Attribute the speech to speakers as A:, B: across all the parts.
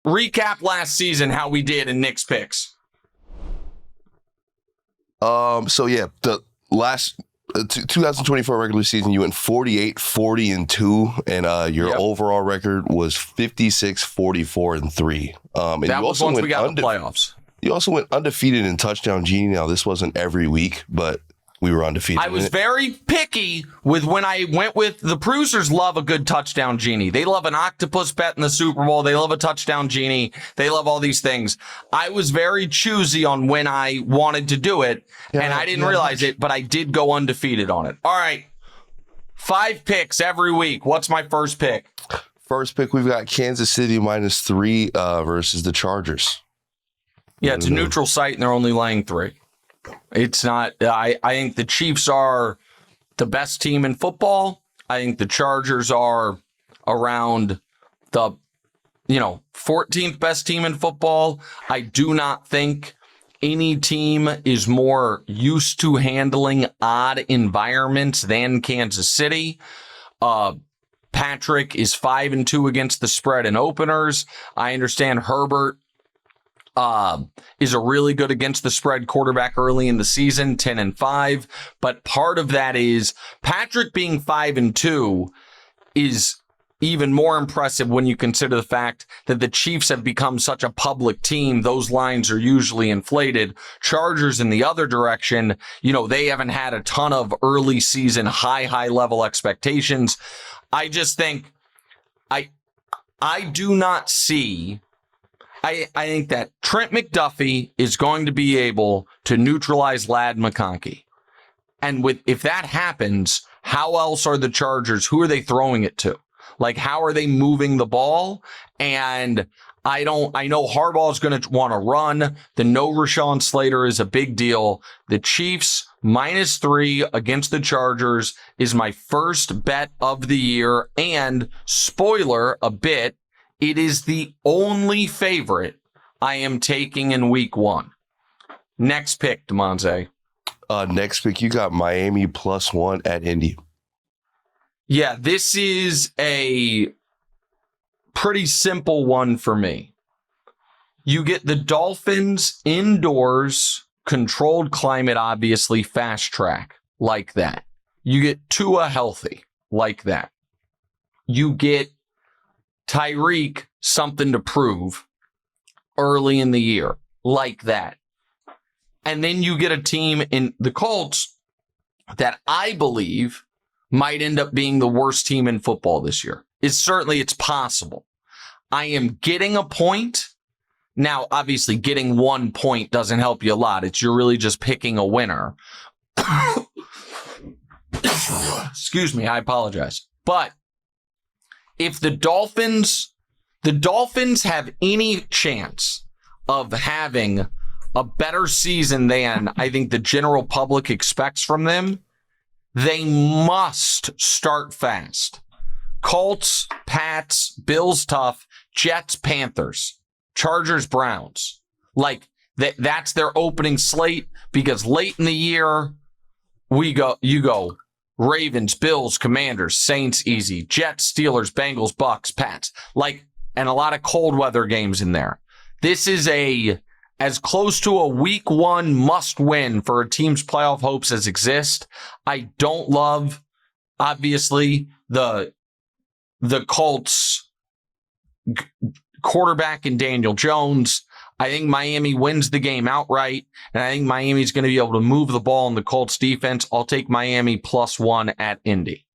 A: recap last season, how we did in Nick's picks.
B: The last 2024 regular season, you went 48-40-2, and your overall record was 56-44-3. And
A: that was once we got the playoffs.
B: You also went undefeated in Touchdown Genie. Now, this wasn't every week, but we were undefeated.
A: I was very picky with when I went with the producers. Love a good Touchdown Genie. They love an octopus bet in the Super Bowl. They love a Touchdown Genie. They love all these things. I was very choosy on when I wanted to do it, and I didn't realize it, but I did go undefeated on it. All right. 5 picks every week. What's my first pick?
B: First pick, we've got Kansas City -3 versus the Chargers.
A: Yeah, it's a neutral site, and they're only laying 3. It's not. I think the Chiefs are the best team in football. I think the Chargers are around the 14th best team in football. I do not think any team is more used to handling odd environments than Kansas City. Patrick is 5-2 against the spread in openers. I understand Herbert is a really good against the spread quarterback early in the season, 10-5. But part of that is Patrick being 5-2 is even more impressive when you consider the fact that the Chiefs have become such a public team. Those lines are usually inflated. Chargers in the other direction, they haven't had a ton of early season high level expectations. I just think I do not see. I think that Trent McDuffie is going to be able to neutralize Ladd McConkey. And if that happens, how else are the Chargers? Who are they throwing it to? Like, how are they moving the ball? And I know Harbaugh is going to want to run. The no Rashawn Slater is a big deal. The Chiefs -3 against the Chargers is my first bet of the year. And spoiler a bit, it is the only favorite I am taking in week 1. Next pick, DeMonze.
B: Next pick, you got Miami +1 at Indy.
A: Yeah, this is a pretty simple one for me. You get the Dolphins indoors, controlled climate, obviously, fast track, like that. You get Tua healthy, like that. You get Tyreek something to prove early in the year, like that. And then you get a team in the Colts that I believe might end up being the worst team in football this year. It's possible. I am getting a point. Now, obviously, getting 1 point doesn't help you a lot. You're really just picking a winner. Excuse me, I apologize. But if the Dolphins have any chance of having a better season than I think the general public expects from them, they must start fast. Colts, Pats, Bills tough, Jets, Panthers, Chargers, Browns. Like that's their opening slate, because late in the year you go Ravens, Bills, Commanders, Saints easy, Jets, Steelers, Bengals, Bucks, Pats. And a lot of cold weather games in there. This is as close to a week 1 must win for a team's playoff hopes as exist. I don't love, obviously, the Colts quarterback in Daniel Jones. I think Miami wins the game outright, and I think Miami's going to be able to move the ball in the Colts defense. I'll take Miami +1 at Indy.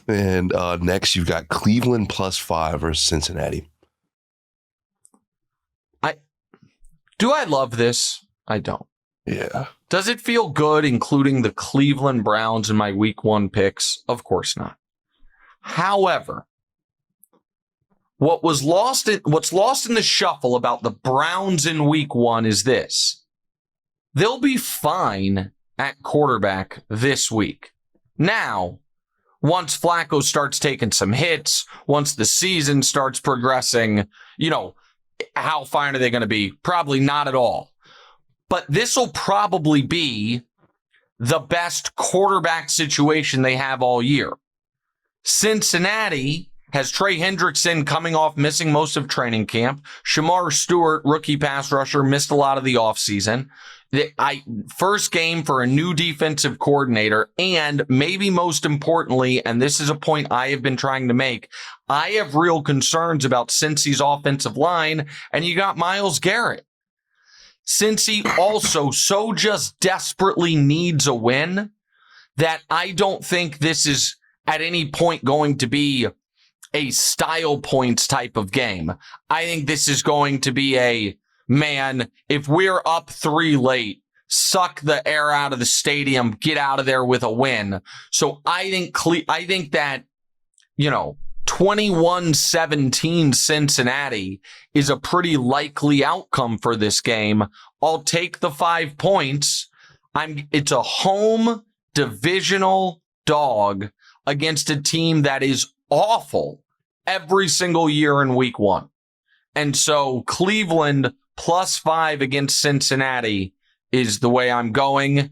B: And next, you've got Cleveland +5 versus Cincinnati.
A: Do I love this? I don't.
B: Yeah.
A: Does it feel good including the Cleveland Browns in my week 1 picks? Of course not. However, what's lost in the shuffle about the Browns in week 1 is this. They'll be fine at quarterback this week. Now, once Flacco starts taking some hits, once the season starts progressing, how fine are they going to be? Probably not at all. But this will probably be the best quarterback situation they have all year. Cincinnati has Trey Hendrickson coming off missing most of training camp. Shamar Stewart, rookie pass rusher, missed a lot of the offseason. First game for a new defensive coordinator, and maybe most importantly, and this is a point I have been trying to make, I have real concerns about Cincy's offensive line, and you got Myles Garrett. Cincy also so just desperately needs a win that I don't think this is at any point going to be a style points type of game. I think this is going to be a, man, if we're up 3 late, suck the air out of the stadium, get out of there with a win. So I think that, 21-17 Cincinnati is a pretty likely outcome for this game. I'll take the 5 points. It's a home divisional dog against a team that is awful every single year in week 1. And so Cleveland +5 against Cincinnati is the way I'm going.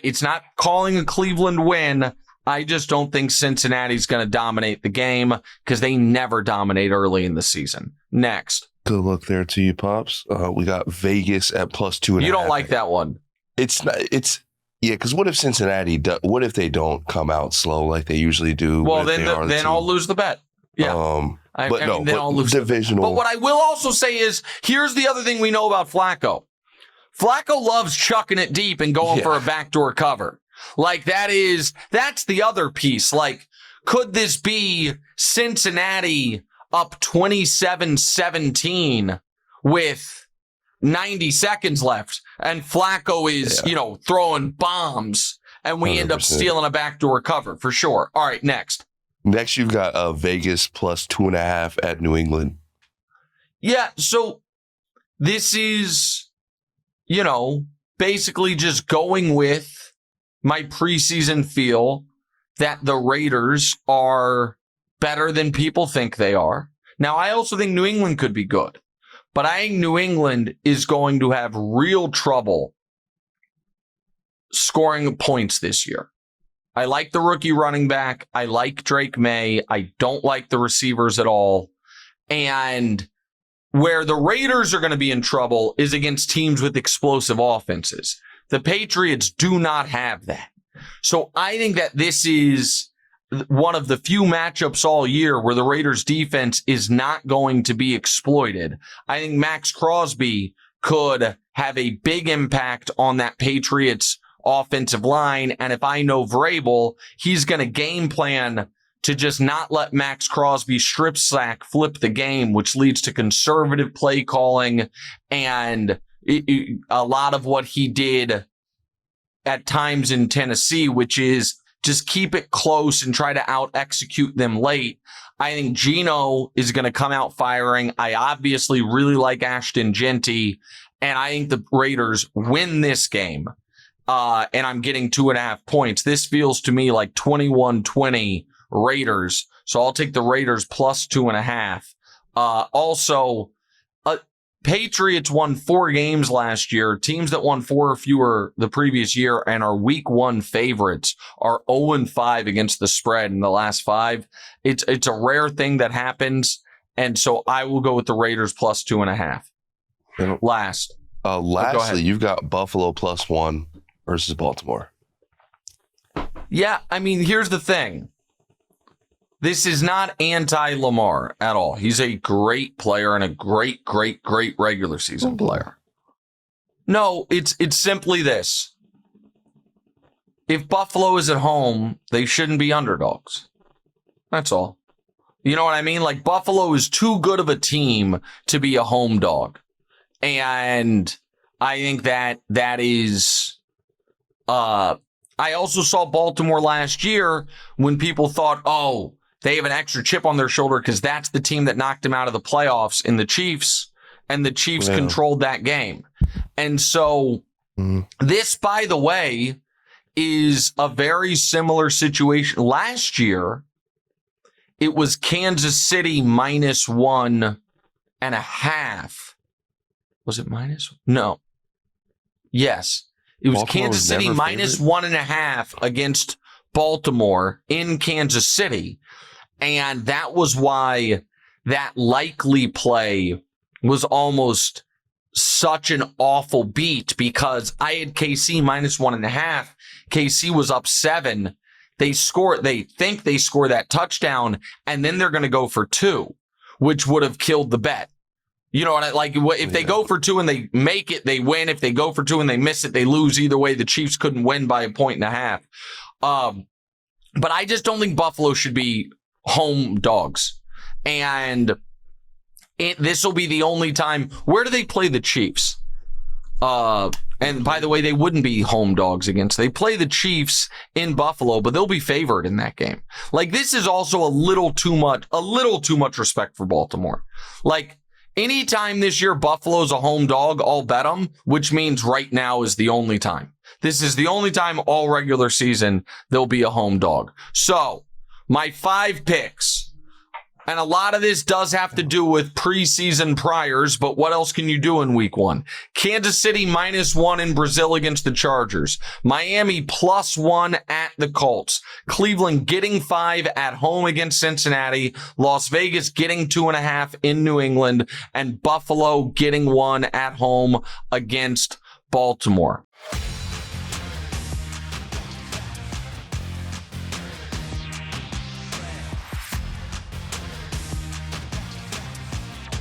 A: It's not calling a Cleveland win. I just don't think Cincinnati's going to dominate the game because they never dominate early in the season. Next.
B: Good luck there to you, Pops. We got Vegas at +2.5.
A: You don't like that one.
B: It's not. It's yeah. Because what if Cincinnati? What if they don't come out slow like they usually do?
A: Well, then I'll lose the bet. Yeah. Then I'll lose
B: divisional.
A: But what I will also say is, here's the other thing we know about Flacco. Flacco loves chucking it deep and going for a backdoor cover. Like that's the other piece. Like, could this be Cincinnati up 27-17 with 90 seconds left and Flacco is, throwing bombs and we 100%. End up stealing a backdoor cover for sure. All right, next.
B: Next, you've got Vegas +2.5 at New England.
A: Yeah, so this is, basically just going with my preseason feel that the Raiders are better than people think they are. Now, I also think New England could be good, but I think New England is going to have real trouble scoring points this year. I like the rookie running back. I like Drake May. I don't like the receivers at all. And where the Raiders are going to be in trouble is against teams with explosive offenses. The Patriots do not have that. So I think that this is one of the few matchups all year where the Raiders defense is not going to be exploited. I think Max Crosby could have a big impact on that Patriots offensive line. And if I know Vrabel, he's going to game plan to just not let Max Crosby strip sack flip the game, which leads to conservative play calling and a lot of what he did at times in Tennessee, which is just keep it close and try to out-execute them late. I think Geno is going to come out firing. I obviously really like Ashton Genty, and I think the Raiders win this game. And I'm getting 2.5 points. This feels to me like 21-20 Raiders. So I'll take the Raiders +2.5. Also, Patriots won 4 games last year. Teams that won 4 or fewer the previous year and are week 1 favorites are 0-5 against the spread in the last 5. It's a rare thing that happens. And so I will go with the Raiders +2.5.
B: Lastly, you've got Buffalo +1 versus Baltimore.
A: Yeah, I mean, here's the thing. This is not anti-Lamar at all. He's a great player and a great regular season player. No, it's simply this. If Buffalo is at home, they shouldn't be underdogs. That's all. You know what I mean? Like, Buffalo is too good of a team to be a home dog. And I think that is... I also saw Baltimore last year when people thought, they have an extra chip on their shoulder because that's the team that knocked them out of the playoffs in the Chiefs, and the Chiefs controlled that game. And so this, by the way, is a very similar situation. Last year, it was Kansas City -1.5. Was it minus? No. Yes. It was
B: Baltimore
A: Kansas City -1.5 against Baltimore in Kansas City. And that was why that likely play was almost such an awful beat, because I had KC -1.5. KC was up 7. They think they score that touchdown, and then they're going to go for 2, which would have killed the bet. You know what if they go for 2 and they make it, they win. If they go for 2 and they miss it, they lose. Either way, the Chiefs couldn't win by 1.5. But I just don't think Buffalo should be home dogs. And this will be the only time. Where do they play the Chiefs? And by the way, they wouldn't be home dogs against. They play the Chiefs in Buffalo, but they'll be favored in that game. Like, this is also a little too much respect for Baltimore. Like, anytime this year Buffalo's a home dog, I'll bet them, which means right now is the only time. This is the only time all regular season they'll be a home dog. So, my 5 picks. And a lot of this does have to do with preseason priors, but what else can you do in week 1? Kansas City -1 in Brazil against the Chargers. Miami +1 at the Colts. Cleveland getting 5 at home against Cincinnati. Las Vegas getting 2.5 in New England. And Buffalo getting 1 at home against Baltimore.